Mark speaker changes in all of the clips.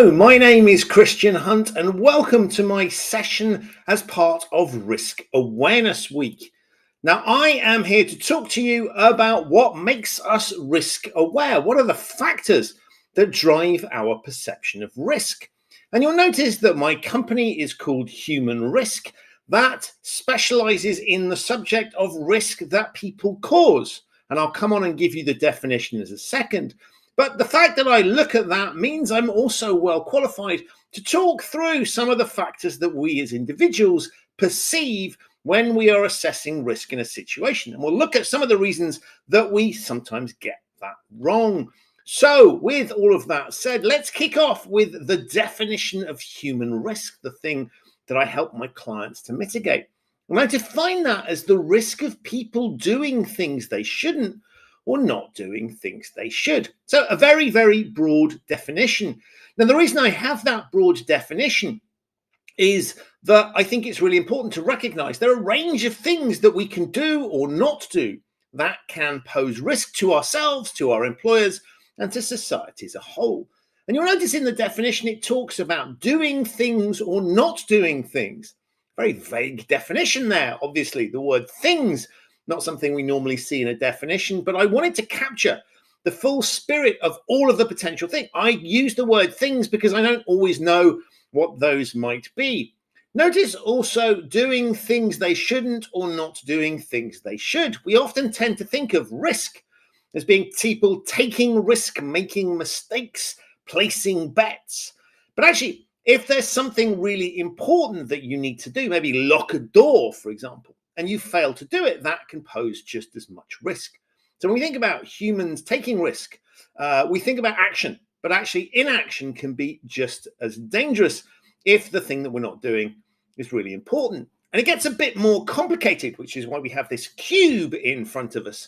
Speaker 1: Hello, my name is Christian Hunt and welcome to my session as part of Risk Awareness Week. Now, I am here to talk to you about what makes us risk aware. What are the factors that drive our perception of risk? And you'll notice that my company is called Human Risk. That specializes in the subject of risk that people cause. And I'll come on and give you the definition in a second. But the fact that I look at that means I'm also well qualified to talk through some of the factors that we as individuals perceive when we are assessing risk in a situation. And we'll look at some of the reasons that we sometimes get that wrong. So with all of that said, let's kick off with the definition of human risk, the thing that I help my clients to mitigate. And I define that as the risk of people doing things they shouldn't or not doing things they should. So a very, very broad definition. Now, the reason I have that broad definition is that I think it's really important to recognize there are a range of things that we can do or not do that can pose risk to ourselves, to our employers, and to society as a whole. And you'll notice in the definition, it talks about doing things or not doing things. Very vague definition there. Obviously, the word things, not something we normally see in a definition, but I wanted to capture the full spirit of all of the potential things. I use the word things because I don't always know what those might be. Notice also doing things they shouldn't or not doing things they should. We often tend to think of risk as being people taking risk, making mistakes, placing bets. But actually, if there's something really important that you need to do, maybe lock a door, for example, and you fail to do it, that can pose just as much risk. So when we think about humans taking risk, we think about action, but actually inaction can be just as dangerous if the thing that we're not doing is really important. And it gets a bit more complicated, which is why we have this cube in front of us.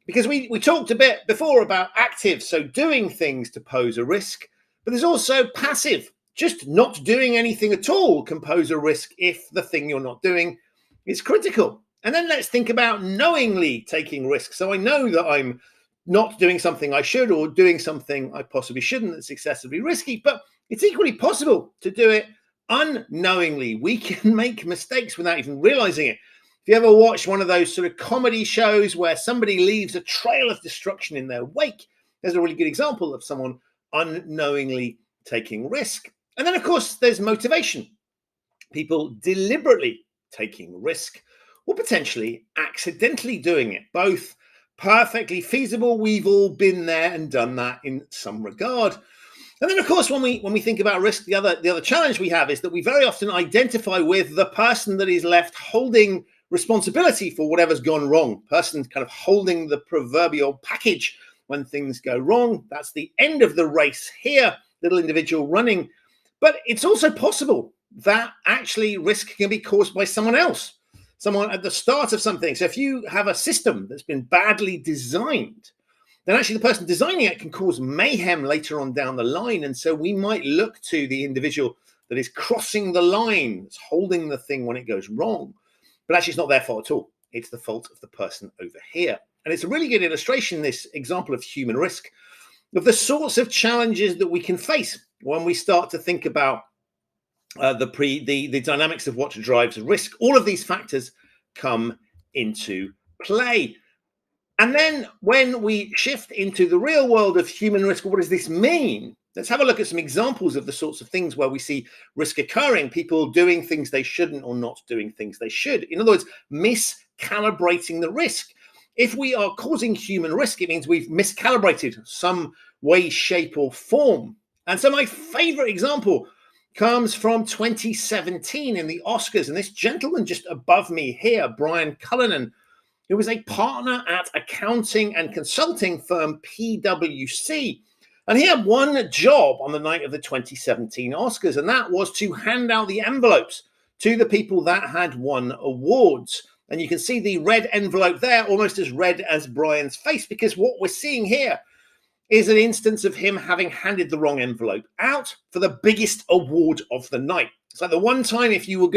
Speaker 1: Because we talked a bit before about active, so doing things to pose a risk, but there's also passive. Just not doing anything at all can pose a risk if the thing you're not doing is critical. And then let's think about knowingly taking risks. So I know that I'm not doing something I should or doing something I possibly shouldn't that's excessively risky, but it's equally possible to do it unknowingly. We can make mistakes without even realizing it. If you ever watch one of those sort of comedy shows where somebody leaves a trail of destruction in their wake, there's a really good example of someone unknowingly taking risk. And then, of course, there's motivation. People deliberately taking risk or potentially accidentally doing it. Both perfectly feasible. We've all been there and done that in some regard. And then, of course, when we think about risk, the other challenge we have is that we very often identify with the person that is left holding responsibility for whatever's gone wrong. Person kind of holding the proverbial package when things go wrong. That's the end of the race here, little individual running. But it's also possible that actually risk can be caused by someone else, someone at the start of something. So if you have a system that's been badly designed, then actually the person designing it can cause mayhem later on down the line. And so we might look to the individual that is crossing the line, that's holding the thing when it goes wrong. But actually it's not their fault at all. It's the fault of the person over here. And it's a really good illustration, this example of human risk, of the sorts of challenges that we can face when we start to think about the dynamics of what drives risk. All of these factors come into play. And then when we shift into the real world of human risk, what does this mean? Let's have a look at some examples of the sorts of things where we see risk occurring, people doing things they shouldn't or not doing things they should. In other words, miscalibrating the risk. If we are causing human risk, it means we've miscalibrated some way, shape, or form. And so my favorite example comes from 2017 in the Oscars. And this gentleman just above me here, Brian Cullinan, who was a partner at accounting and consulting firm PwC. And he had one job on the night of the 2017 Oscars, and that was to hand out the envelopes to the people that had won awards. And you can see the red envelope there, almost as red as Brian's face, because what we're seeing here is an instance of him having handed the wrong envelope out for the biggest award of the night. It's like the one time if you were